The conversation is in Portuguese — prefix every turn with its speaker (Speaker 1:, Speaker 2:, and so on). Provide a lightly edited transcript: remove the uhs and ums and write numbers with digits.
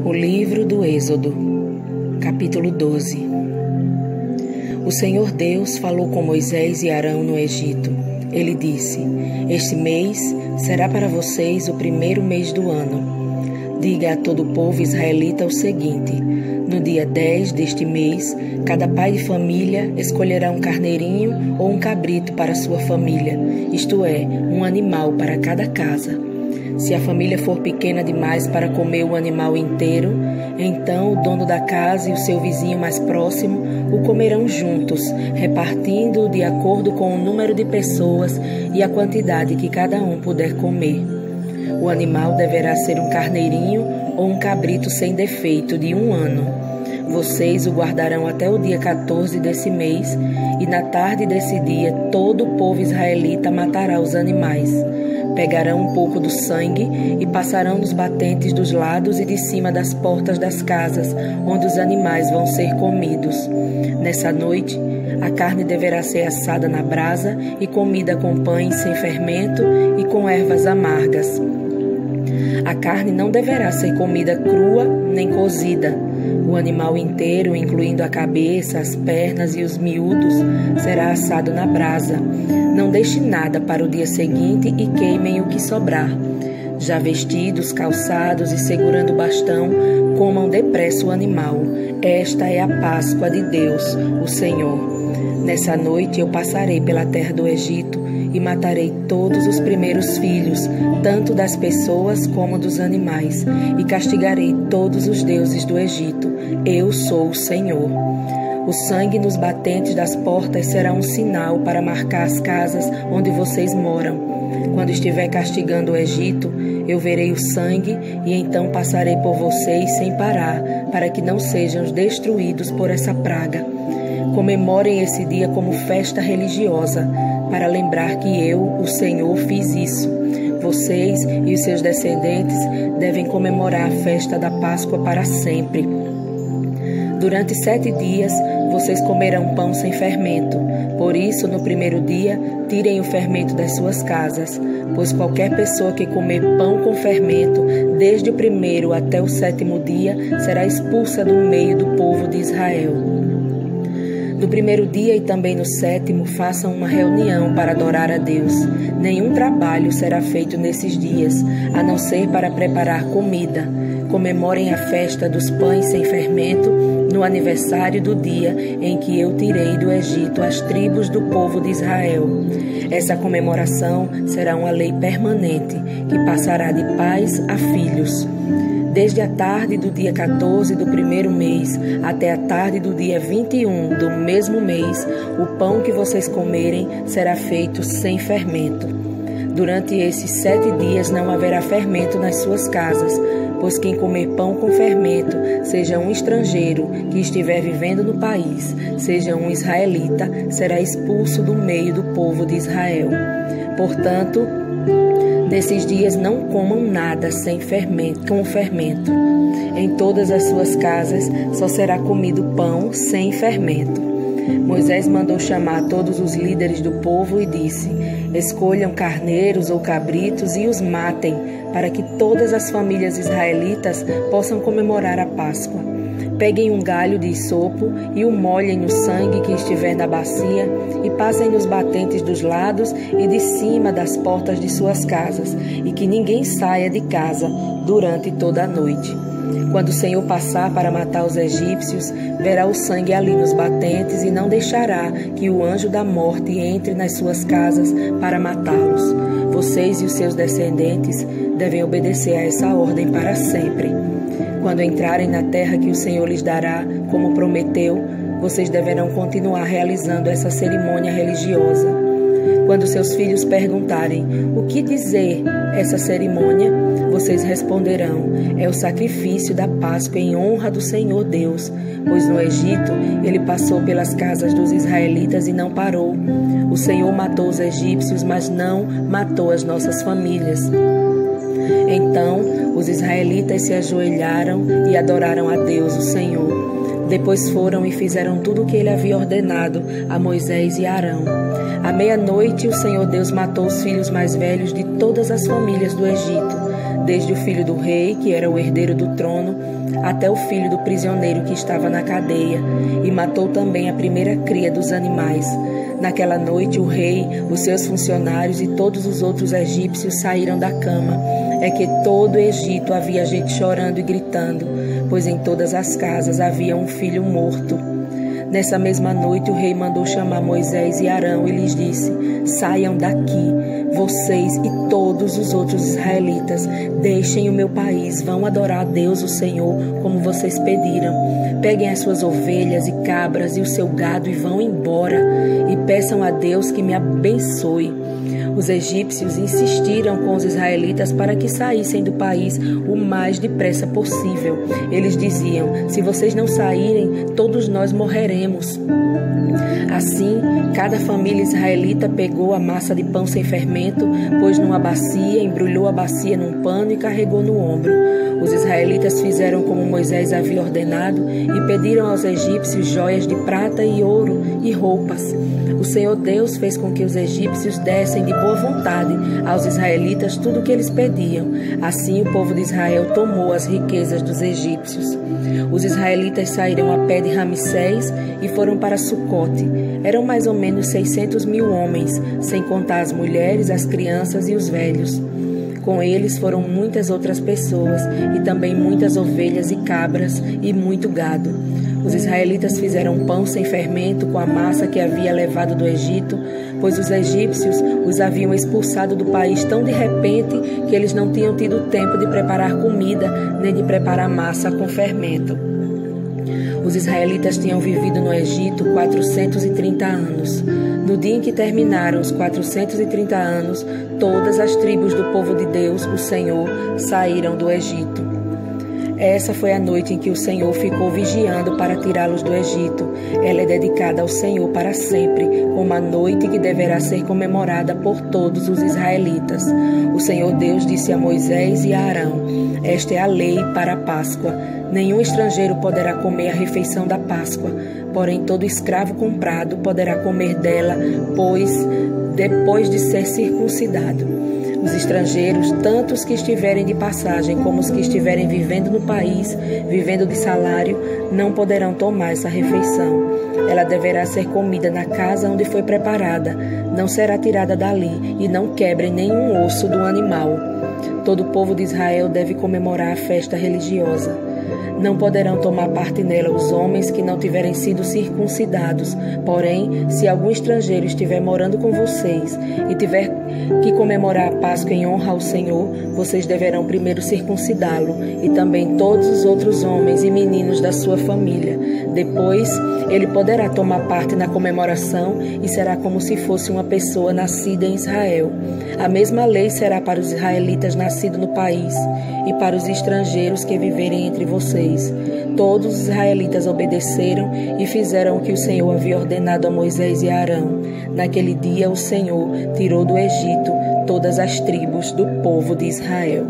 Speaker 1: O livro do Êxodo, capítulo 12. O Senhor Deus falou com Moisés e Arão no Egito. Ele disse: Este mês será para vocês o primeiro mês do ano. Diga a todo o povo israelita o seguinte: no dia 10 deste mês, cada pai de família escolherá um carneirinho ou um cabrito para sua família, isto é, um animal para cada casa. Se a família for pequena demais para comer o animal inteiro, então o dono da casa e o seu vizinho mais próximo o comerão juntos, repartindo-o de acordo com o número de pessoas e a quantidade que cada um puder comer. O animal deverá ser um carneirinho ou um cabrito sem defeito de 1 ano. Vocês o guardarão até o dia 14 desse mês, e na tarde desse dia todo o povo israelita matará os animais. Pegarão um pouco do sangue e passarão nos batentes dos lados e de cima das portas das casas, onde os animais vão ser comidos. Nessa noite, a carne deverá ser assada na brasa e comida com pães sem fermento e com ervas amargas. A carne não deverá ser comida crua nem cozida. O animal inteiro, incluindo a cabeça, as pernas e os miúdos, será assado na brasa. Não deixe nada para o dia seguinte e queimem o que sobrar. Já vestidos, calçados e segurando o bastão, comam depressa o animal. Esta é a Páscoa de Deus, o Senhor. Nessa noite eu passarei pela terra do Egito e matarei todos os primeiros filhos, tanto das pessoas como dos animais, e castigarei todos os deuses do Egito. Eu sou o Senhor. O sangue nos batentes das portas será um sinal para marcar as casas onde vocês moram. Quando estiver castigando o Egito, eu verei o sangue e então passarei por vocês sem parar, para que não sejam destruídos por essa praga. Comemorem esse dia como festa religiosa, para lembrar que eu, o Senhor, fiz isso. Vocês e os seus descendentes devem comemorar a festa da Páscoa para sempre. Durante 7 dias, vocês comerão pão sem fermento. Por isso, no primeiro dia, tirem o fermento das suas casas, pois qualquer pessoa que comer pão com fermento, desde o primeiro até o 7º dia, será expulsa do meio do povo de Israel. No primeiro dia e também no 7º, façam uma reunião para adorar a Deus. Nenhum trabalho será feito nesses dias, a não ser para preparar comida. Comemorem a festa dos pães sem fermento no aniversário do dia em que eu tirei do Egito as tribos do povo de Israel. Essa comemoração será uma lei permanente, que passará de pais a filhos. Desde a tarde do dia 14 do primeiro mês até a tarde do dia 21 do mesmo mês, o pão que vocês comerem será feito sem fermento. Durante esses 7 dias não haverá fermento nas suas casas, pois quem comer pão com fermento, seja um estrangeiro que estiver vivendo no país, seja um israelita, será expulso do meio do povo de Israel. Portanto, nesses dias não comam nada com fermento. Em todas as suas casas só será comido pão sem fermento. Moisés mandou chamar todos os líderes do povo e disse: Escolham carneiros ou cabritos e os matem, para que todas as famílias israelitas possam comemorar a Páscoa. Peguem um galho de isopo e o molhem no sangue que estiver na bacia e passem nos batentes dos lados e de cima das portas de suas casas, e que ninguém saia de casa durante toda a noite. Quando o Senhor passar para matar os egípcios, verá o sangue ali nos batentes e não deixará que o anjo da morte entre nas suas casas para matá-los. Vocês e os seus descendentes devem obedecer a essa ordem para sempre. Quando entrarem na terra que o Senhor lhes dará, como prometeu, vocês deverão continuar realizando essa cerimônia religiosa. Quando seus filhos perguntarem o que dizer essa cerimônia, vocês responderão: é o sacrifício da Páscoa em honra do Senhor Deus, pois no Egito ele passou pelas casas dos israelitas e não parou. O Senhor matou os egípcios, mas não matou as nossas famílias. Então os israelitas se ajoelharam e adoraram a Deus, o Senhor. Depois foram e fizeram tudo o que ele havia ordenado a Moisés e Arão. À meia-noite, o Senhor Deus matou os filhos mais velhos de todas as famílias do Egito, desde o filho do rei, que era o herdeiro do trono, até o filho do prisioneiro que estava na cadeia, e matou também a primeira cria dos animais. Naquela noite o rei, os seus funcionários e todos os outros egípcios saíram da cama. É que todo o Egito havia gente chorando e gritando, pois em todas as casas havia um filho morto. Nessa mesma noite o rei mandou chamar Moisés e Arão e lhes disse: saiam daqui, vocês e todos os outros israelitas, deixem o meu país, vão adorar a Deus o Senhor, como vocês pediram. Peguem as suas ovelhas e cabras e o seu gado e vão embora, e peçam a Deus que me abençoe. Os egípcios insistiram com os israelitas para que saíssem do país o mais depressa possível. Eles diziam: se vocês não saírem, todos nós morreremos. Assim, cada família israelita pegou a massa de pão sem fermento, pôs numa bacia, embrulhou a bacia num pano e carregou no ombro. Os israelitas fizeram como Moisés havia ordenado e pediram aos egípcios joias de prata e ouro e roupas. O Senhor Deus fez com que os egípcios dessem de boa vontade aos israelitas tudo o que eles pediam. Assim o povo de Israel tomou as riquezas dos egípcios. Os israelitas saíram a pé de Ramsés e foram para Sucote. Eram mais ou menos 600.000 homens, sem contar as mulheres, as crianças e os velhos. Com eles foram muitas outras pessoas e também muitas ovelhas e cabras e muito gado. Os israelitas fizeram pão sem fermento com a massa que havia levado do Egito, pois os egípcios os haviam expulsado do país tão de repente que eles não tinham tido tempo de preparar comida nem de preparar massa com fermento. Os israelitas tinham vivido no Egito 430 anos. No dia em que terminaram os 430 anos, todas as tribos do povo de Deus, o Senhor, saíram do Egito. Essa foi a noite em que o Senhor ficou vigiando para tirá-los do Egito. Ela é dedicada ao Senhor para sempre, como a noite que deverá ser comemorada por todos os israelitas. O Senhor Deus disse a Moisés e a Arão: esta é a lei para a Páscoa. Nenhum estrangeiro poderá comer a refeição da Páscoa, porém todo escravo comprado poderá comer dela, pois depois de ser circuncidado. Os estrangeiros, tanto os que estiverem de passagem como os que estiverem vivendo no país, vivendo de salário, não poderão tomar essa refeição. Ela deverá ser comida na casa onde foi preparada, não será tirada dali, e não quebrem nenhum osso do animal. Todo o povo de Israel deve comemorar a festa religiosa. Não poderão tomar parte nela os homens que não tiverem sido circuncidados. Porém, se algum estrangeiro estiver morando com vocês e tiver que comemorar a Páscoa em honra ao Senhor, vocês deverão primeiro circuncidá-lo e também todos os outros homens e meninos da sua família. Depois, ele poderá tomar parte na comemoração e será como se fosse uma pessoa nascida em Israel. A mesma lei será para os israelitas nascidos no país e para os estrangeiros que viverem entre vocês. Todos os israelitas obedeceram e fizeram o que o Senhor havia ordenado a Moisés e a Arão. Naquele dia o Senhor tirou do Egito todas as tribos do povo de Israel.